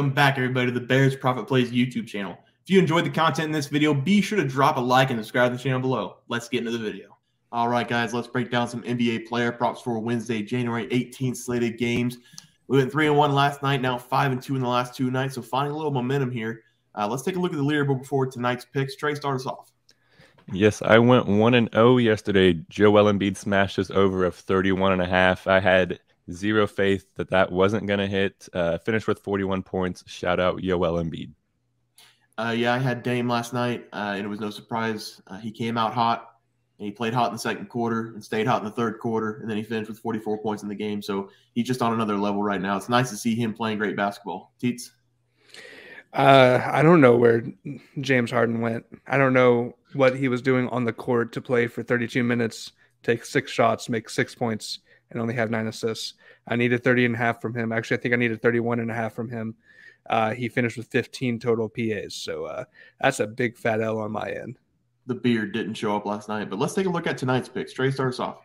Welcome back, everybody, to the Bears Profit Plays YouTube channel. If you enjoyed the content in this video, be sure to drop a like and subscribe to the channel below. Let's get into the video. All right, guys, let's break down some NBA player props for Wednesday, January 18th slated games. We went 3-1 last night, now 5-2 in the last two nights, so finding a little momentum here. Let's take a look at the leaderboard before tonight's picks. Trey, start us off. Yes, I went 1-0 yesterday. Joel Embiid smashed us over of 31.5. I had zero faith that wasn't going to hit. Finished with 41 points. Shout out Joel Embiid. Yeah, I had Dame last night, and it was no surprise. He came out hot, and he played hot in the second quarter and stayed hot in the third quarter, and then he finished with 44 points in the game. So he's just on another level right now. It's nice to see him playing great basketball. Teats? I don't know where James Harden went. I don't know what he was doing on the court to play for 32 minutes, take 6 shots, make 6 points, and only have 9 assists. I needed 30.5 from him. Actually, I think I needed 31.5 from him. He finished with 15 total PAs. So that's a big fat L on my end. The beard didn't show up last night, but let's take a look at tonight's picks. Trey, start us off.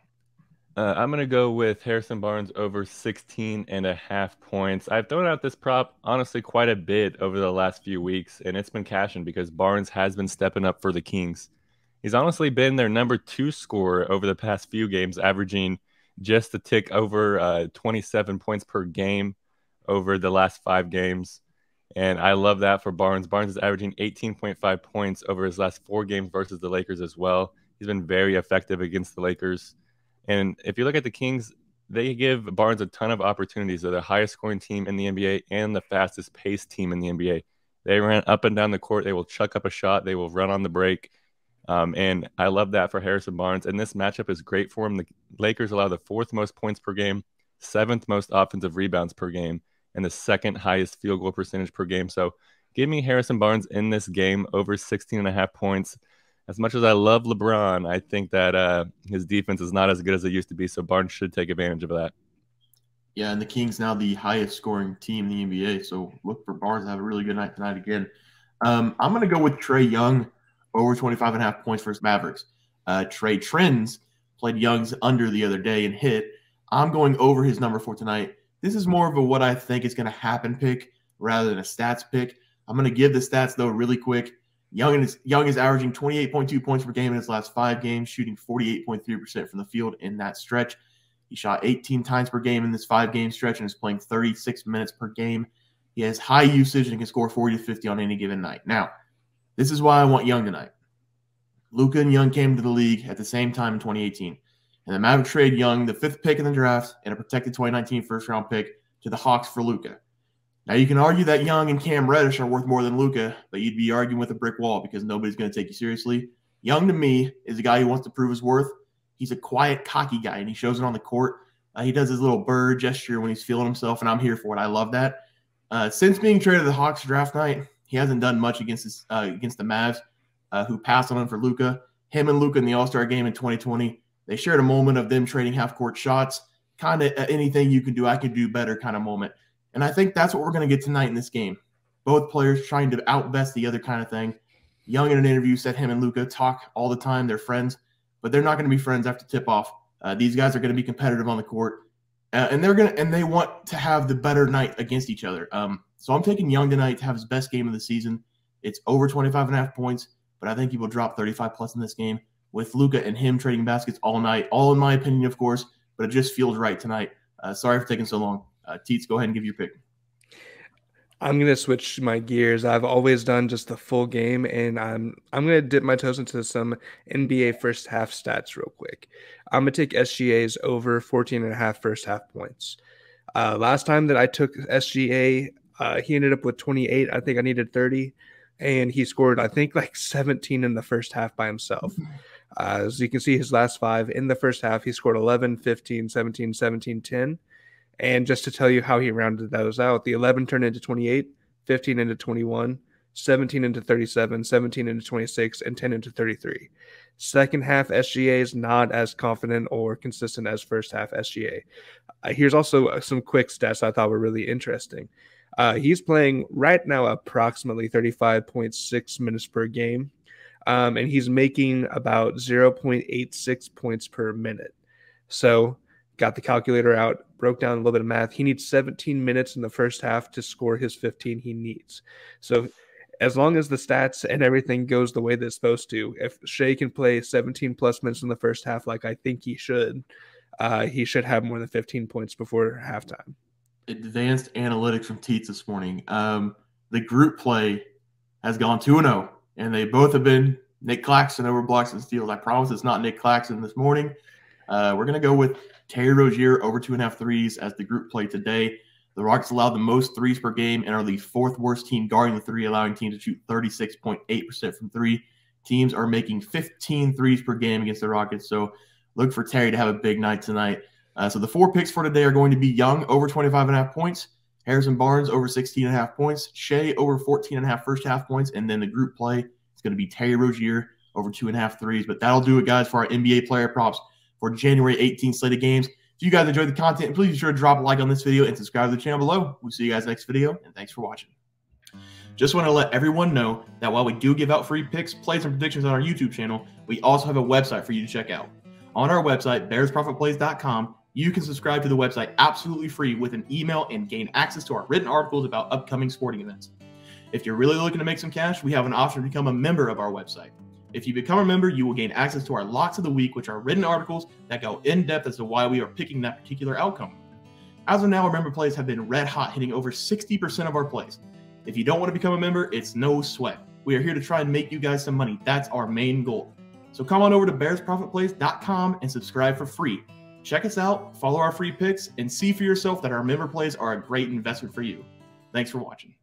I'm going to go with Harrison Barnes over 16.5 points. I've thrown out this prop, honestly, quite a bit over the last few weeks, and it's been cashing because Barnes has been stepping up for the Kings. He's honestly been their number 2 scorer over the past few games, averaging just a tick over 27 points per game over the last 5 games. And I love that for Barnes. Barnes is averaging 18.5 points over his last 4 games versus the Lakers as well. He's been very effective against the Lakers. And if you look at the Kings, they give Barnes a ton of opportunities. They're the highest scoring team in the NBA and the fastest paced team in the NBA. They ran up and down the court. They will chuck up a shot. They will run on the break. And I love that for Harrison Barnes. And this matchup is great for him. The Lakers allow the 4th most points per game, 7th most offensive rebounds per game, and the 2nd highest field goal percentage per game. So give me Harrison Barnes in this game over 16.5 points. As much as I love LeBron, I think that his defense is not as good as it used to be, so Barnes should take advantage of that. Yeah, and the Kings now the highest scoring team in the NBA, so look for Barnes to have a really good night tonight again. I'm going to go with Trae Young over 25.5 points versus Mavericks. Trey Trends played Young's under the other day and hit. I'm going over his number for tonight. This is more of a what I think is going to happen pick rather than a stats pick. I'm going to give the stats, though, really quick. Young is averaging 28.2 points per game in his last 5 games, shooting 48.3% from the field in that stretch. He shot 18 times per game in this 5-game stretch and is playing 36 minutes per game. He has high usage and can score 40 to 50 on any given night. Now, this is why I want Young tonight. Luka and Young came to the league at the same time in 2018. And the Mavericks trade Young, the 5th pick in the draft, and a protected 2019 first-round pick to the Hawks for Luka. Now, you can argue that Young and Cam Reddish are worth more than Luka, but you'd be arguing with a brick wall because nobody's going to take you seriously. Young, to me, is a guy who wants to prove his worth. He's a quiet, cocky guy, and he shows it on the court. He does his little bird gesture when he's feeling himself, and I'm here for it. I love that. Since being traded to the Hawks draft night, he hasn't done much against the Mavs, who passed on him for Luka. Him and Luka in the All-Star game in 2020, they shared a moment of them trading half-court shots, kind of anything you can do, I can do better kind of moment. And I think that's what we're going to get tonight in this game. Both players trying to outbest the other kind of thing. Young in an interview said him and Luka talk all the time. They're friends, but they're not going to be friends after tip-off. These guys are going to be competitive on the court, and they want to have the better night against each other. So I'm taking Young tonight to have his best game of the season. It's over 25.5 points, but I think he will drop 35+ in this game with Luka and him trading baskets all night. All in my opinion, of course, but it just feels right tonight. Sorry for taking so long. Teats, go ahead and give your pick. I'm going to switch my gears. I've always done just the full game, and I'm going to dip my toes into some NBA first half stats real quick. I'm going to take SGA's over 14.5 first half points. Last time that I took SGA, he ended up with 28. I think I needed 30, and he scored, I think, like 17 in the first half by himself. As you can see, his last 5 in the first half, he scored 11, 15, 17, 17, 10. And just to tell you how he rounded those out, the 11 turned into 28, 15 into 21, 17 into 37, 17 into 26, and 10 into 33. Second half SGA is not as confident or consistent as first half SGA. Here's also some quick stats I thought were really interesting. He's playing right now approximately 35.6 minutes per game, and he's making about 0.86 points per minute. So got the calculator out, broke down a little bit of math. He needs 17 minutes in the first half to score his 15 he needs. So as long as the stats and everything goes the way that it's supposed to, if Shea can play 17 plus minutes in the first half, like I think he should have more than 15 points before halftime. Advanced analytics from Teats this morning. The group play has gone 2-0, and they both have been Nick Claxton over blocks and steals. I promise it's not Nick Claxton this morning. We're going to go with Terry Rozier over 2.5 threes as the group play today. The Rockets allowed the most threes per game and are the fourth worst team guarding the three, allowing teams to shoot 36.8% from three. Teams are making 15 threes per game against the Rockets, so look for Terry to have a big night tonight. So the 4 picks for today are going to be Young over 25.5 points, Harrison Barnes over 16.5 points, Shea over 14.5 first half points, and then the group play is going to be Terry Rozier over 2.5 threes. But that'll do it, guys, for our NBA player props for January 18th slate of games. If you guys enjoyed the content, please be sure to drop a like on this video and subscribe to the channel below. We'll see you guys next video, and thanks for watching. Just want to let everyone know that while we do give out free picks, plays, and predictions on our YouTube channel, we also have a website for you to check out. On our website, bearsprofitplays.com, you can subscribe to the website absolutely free with an email and gain access to our written articles about upcoming sporting events. If you're really looking to make some cash, we have an option to become a member of our website. If you become a member, you will gain access to our Locks of the Week, which are written articles that go in depth as to why we are picking that particular outcome. As of now, our member plays have been red hot, hitting over 60% of our plays. If you don't want to become a member, it's no sweat. We are here to try and make you guys some money. That's our main goal. So come on over to bearsprofitplays.com and subscribe for free. Check us out, follow our free picks, and see for yourself that our member plays are a great investment for you. Thanks for watching.